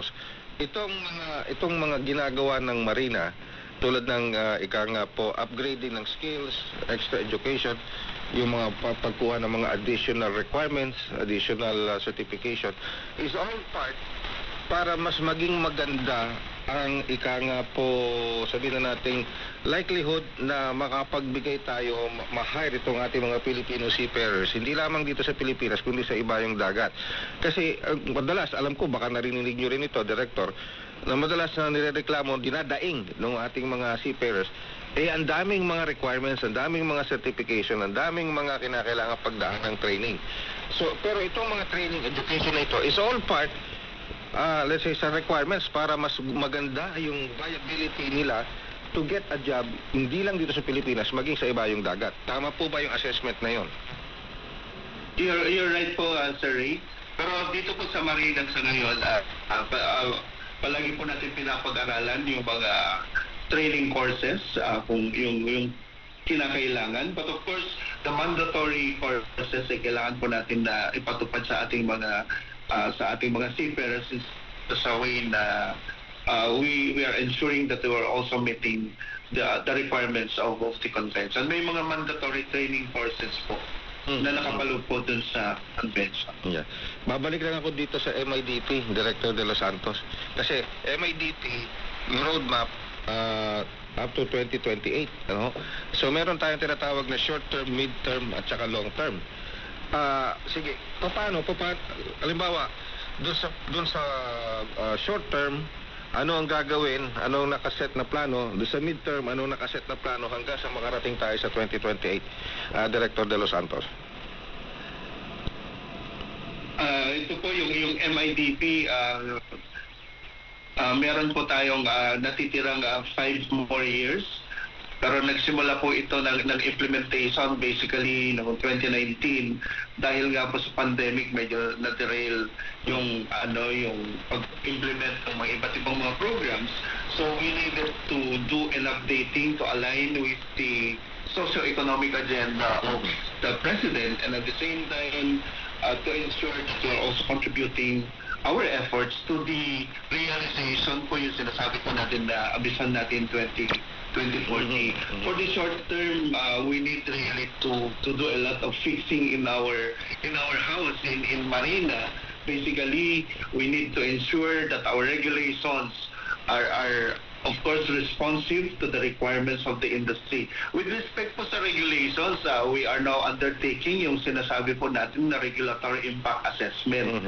Santos, itong mga ginagawa ng Marina tulad ng ika nga po upgrading ng skills, extra education, yung mga pagkuha ng mga additional requirements, additional certification is all part para mas maging maganda ang ika nga po sabihin na nating likelihood na makapagbigay tayo, ma-hire itong ating mga Filipino seafarers, hindi lamang dito sa Pilipinas kundi sa iba yung dagat. Kasi madalas, alam ko baka narinig nyo rin ito, Director, na madalas na nirereklamo, dinadaing ng ating mga seafarers, ang daming mga requirements, ang daming mga certification, ang daming mga kinakailangan pagdaan ng training. So, pero itong mga training education na ito is all part let's say sa requirements para mas maganda yung viability nila to get a job hindi lang dito sa Pilipinas maging sa iba yung dagat. Tama po ba yung assessment na yon? You're right po, Sir Ray. Pero dito po sa Marina sa ngayon, palagi po natin pinapag-aralan yung mga training courses, kung yung kinakailangan. But of course, the mandatory courses ay kailangan po natin na ipatupad sa ating mga seafarers sa way na we are ensuring that they are also meeting the requirements of the convention. May mga mandatory training courses po na nakapaloob po dun sa convention. Yeah. Babalik lang ako dito sa MIDP, Director De Los Santos. Kasi MIDP, yung roadmap, up to 2028. Ano? So meron tayong tinatawag na short term, mid term, at saka long term. Sige, paano, halimbawa, dun sa short term, ano ang gagawin, ano ang nakaset na plano, dun sa mid term, ano ang nakaset na plano hanggang sa makarating tayo sa 2028, Director De Los Santos. Ito po yung MIDP, meron po tayong natitirang 5 more years. Pero nagsimula po ito ng implementation basically noong 2019 dahil nga po sa pandemic medyo na-derail yung pag-implement ng mga iba't ibang mga programs. So we needed to do an updating to align with the socio-economic agenda of the President and at the same time to ensure that we're also contributing our efforts to the realization po yung sinasabi po natin na abisan natin 2040. For the short term, we need really to do a lot of fixing in our house in Marina. Basically, we need to ensure that our regulations are of course responsive to the requirements of the industry. With respect po sa regulations, we are now undertaking yung sinasabi po natin na regulatory impact assessment.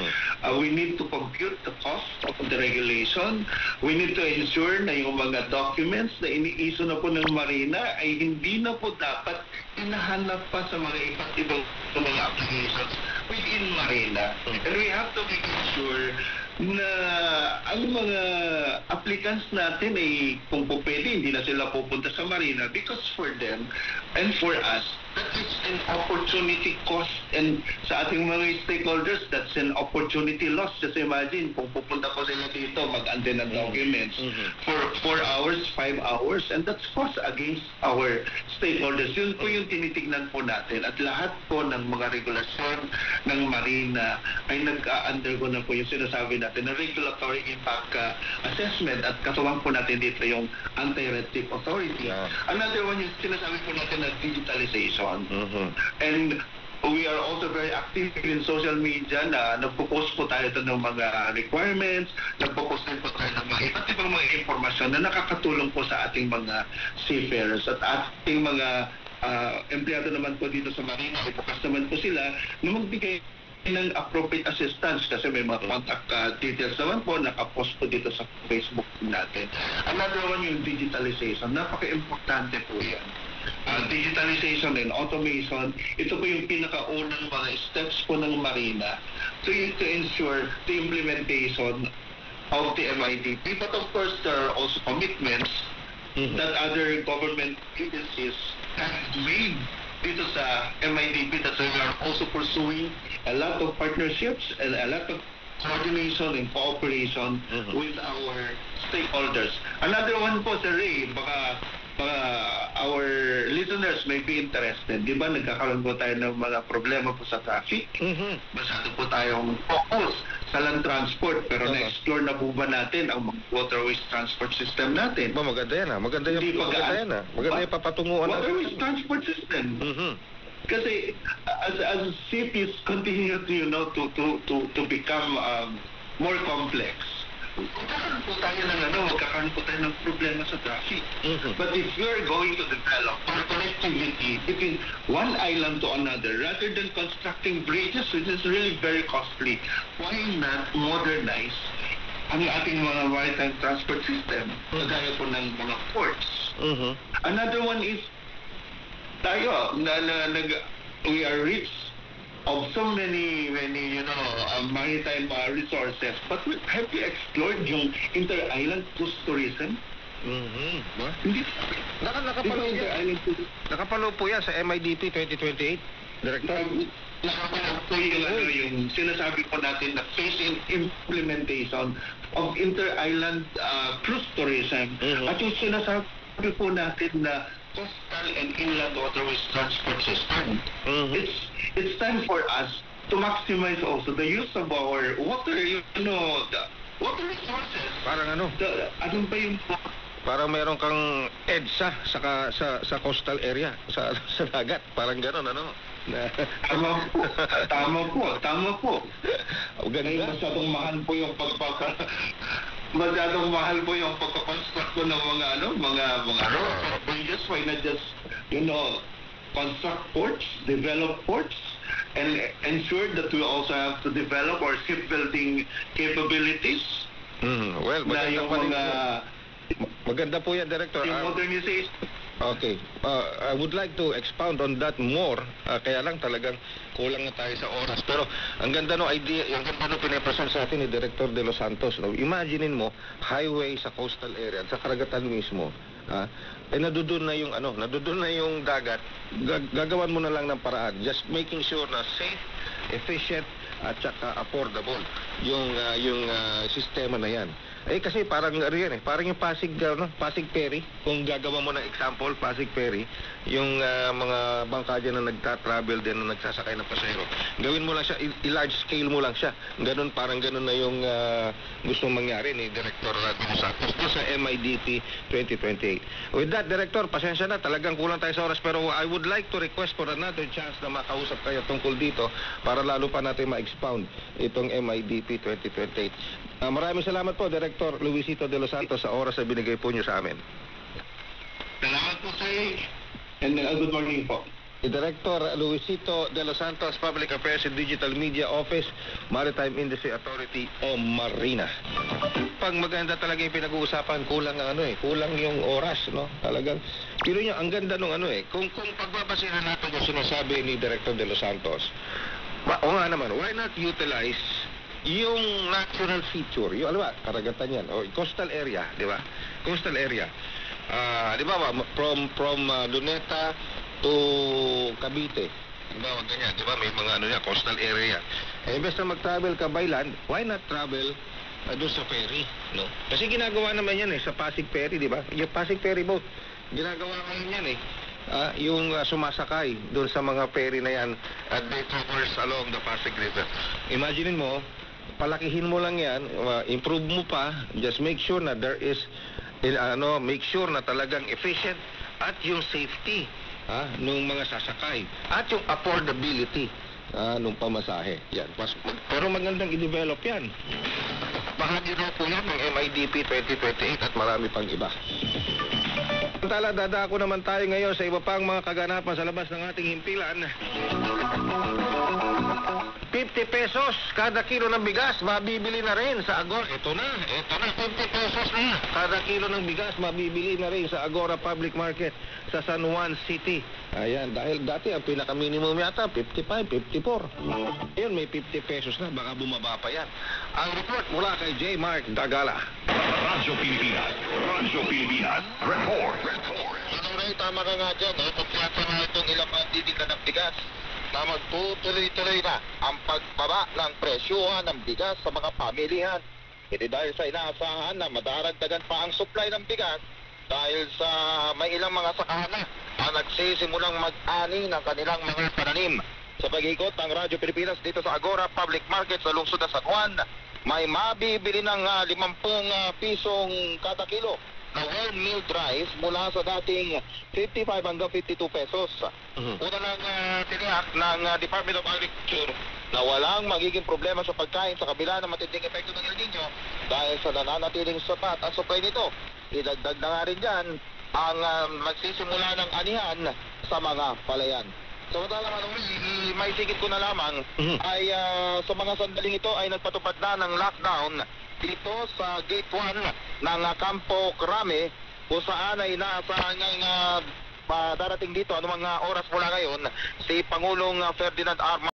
We need to compute the cost of the regulation. We need to ensure na yung mga documents na iniiso na po ng Marina ay hindi na po dapat hinahanap pa sa mga iba't ibang mga applications within Marina. And we have to make sure na ang mga applicants natin ay kung po pwede, hindi na sila pupunta sa Marina because for them and for us, that is an opportunity cost and sa ating mga stakeholders, that's an opportunity loss. Just imagine, kung pupunta ko sila dito, mag-ante ng documents for 4 hours, 5 hours, and that's cost against our stakeholders. Yun po yung tinitignan po natin at lahat po ng mga regulasyon ng Marina ay nag-undergo na po yung sinasabi natin na regulatory impact assessment at katuwang po natin dito yung Anti-Red Tape Authority. Another one yung sinasabi po natin na digitalization. And we are also very active in social media na nagpo-post po tayo ng mga requirements, nagpo-post din po tayo ng mga iba't ibang mga informasyon na nakakatulong po sa ating mga seafarers at ating mga empleyado naman po dito sa Marina. Bukas naman po sila na magbigay ng appropriate assistance kasi may mga contact details naman po nakapost po dito sa Facebook natin. Another one yung digitalization. Napaka-importante po yan. Digitalization and automation, ito po yung pinakaunang mga steps po ng Marina to ensure the implementation of the MIDP. But of course, there are also commitments that other government agencies have made dito sa MIDP that we are also pursuing a lot of partnerships and a lot of coordination and cooperation with our stakeholders. Another one po, Sir Ray, baka our listeners may be interested. Di ba nagkakaroon po tayo ng mga problema po sa traffic? Masyado po tayong focus sa land transport, pero Oo. na-explore na po ba natin ang mga waterways transport system natin? Ba, maganda yan, ha? Maganda Hindi pa maganda gaan- yan, ha? Maganda yung papatunguhan Waterways natin. transport system. Mhm. Kasi as cities continue to to become more complex, magkakaroon po tayo ng magkakaroon po tayo ng problema sa traffic. Mhm. But if you're going to develop connectivity between one island to another, rather than constructing bridges, which is really very costly, why not modernize ang ating mga maritime transport system, kagaya po ng mga ports? Mhm. Another one is tayo we are rich of so many maritime resources, but have you explored yung inter-island cruise tourism? Mhm. Ba? Hindi. Nakapalo yan. Inter-island cruise. Nakapalo po yan sa MIDP 2028, Director. Nakapanood po yung sinasabi po natin na phase-in implementation of inter-island cruise tourism. Mhm. At yung sinasabi po natin na coastal and inland waterways transport system. Mhm. It's time for us to maximize also the use of our water, the water resources. Parang ano? Ano ba yung Parang meron kang EDSA sa coastal area, sa dagat. Parang gano'n, ano? Na, tama po. Ang Ay, ganda. masyadong mahal po yung pagka-construct ko ng mga bridges. Why not just, construct ports, develop ports, and ensure that we also have to develop our shipbuilding capabilities Mhm. Well, na maganda yung pa rin mga po. Maganda po yan, Director. yung modernization. Okay. I would like to expound on that more. Kaya lang talagang kulang na tayo sa oras. Pero ang ganda no idea, yung ganda no pinapresent sa atin ni Director De Los Santos. No? Imaginein mo, highway sa coastal area, sa karagatan mismo. Nadudun na yung nadudun na yung dagat. Gagawan mo na lang ng paraan. Just making sure na safe, efficient, at saka affordable yung sistema na yan. Kasi parang parang yung Pasig Ferry, kung gagawa mo ng example, Pasig Ferry, yung mga bangka dyan na nagta-travel din, na nagsasakay ng pasahero, gawin mo lang siya, i-large scale mo lang siya. Parang ganun na yung gusto mangyari ni Director De Los Santos sa MIDP 2028. With that, Director, pasensya na, talagang kulang tayo sa oras, pero I would like to request for another chance na makausap kayo tungkol dito para lalo pa natin ma-expound itong MIDP 2028. Maraming salamat po, Director Luisito De Los Santos, sa oras na binigay po niyo sa amin. Salamat po sa iyo. And good morning po. Director Luisito De Los Santos, Public Affairs and Digital Media Office, Maritime Industry Authority o Marina. Pag maganda talaga yung pinag-uusapan, kulang ang kulang yung oras, no? Talagang, pero niya, ang ganda nung kung pagbabasihan natin yung sinasabi ni Director De Los Santos, o nga naman, why not utilize yung natural feature, yung karagatan yan, o coastal area, di ba? Coastal area. Di ba, from Luneta to Cavite. Di ba, ganyan, di ba, may mga coastal area. Imbes na mag-travel ka by land, why not travel doon sa ferry, no? Kasi ginagawa naman yan sa Pasig Ferry, di ba? Yung Pasig Ferry boat, ginagawa naman yan yung sumasakay doon sa mga ferry na yan at they traverse along the Pasig River. Imaginein mo, palakihin mo lang yan, improve mo pa, just make sure na there is, make sure na talagang efficient at yung safety nung mga sasakay at yung affordability nung pamasahe. Yan. Pero magandang i-develop yan. Bahagi na po yan ng MIDP 2028 at marami pang iba. Samantala, dadako naman tayo ngayon sa iba pang mga kaganapan sa labas ng ating himpilan. 50 pesos kada kilo ng bigas, mabibili na rin sa Agora. Ito na, 50 pesos na. Kada kilo ng bigas, mabibili na rin sa Agora Public Market sa San Juan City. Ayan, dahil dati ang pinaka-minimum yata, 55, 54. Ngayon, may 50 pesos na, baka bumaba pa yan. Ang report mula kay J. Mark Dagala. Radyo Pilipinas, report. Tama ka nga dyan, pagkata na itong ilang pandidika ng bigas na magtutuloy-tuloy na ang pagbaba ng presyuhan ng bigas sa mga pamilihan. Hindi dahil sa inaasahan na madaragdagan pa ang supply ng bigas dahil sa may ilang mga sakana na nagsisimulang mag-ani ng kanilang mga pananim. Sa pag-ikot ng Radyo Pilipinas dito sa Agora Public Market sa lungsod ng San Juan, may mabibili ng 50 pisong kada kilo na whole milled rice mula sa dating 55 hanggang 52 pesos. Una lang tiniyak ng Department of Agriculture na walang magiging problema sa pagkain sa kabila ng matinding epekto ng El Nino dahil sa nananatiling sapat ang supply nito. Idagdag na nga rin dyan ang magsisimula ng anihan sa mga palayan. Samantala may sigit ko na lamang ay sa mga sandaling ito ay nagpatupad na ng lockdown dito sa Gate 1 ng Campo Crame kung saan ay inaasahan ngang darating dito ano mga oras mula ngayon si Pangulong Ferdinand R.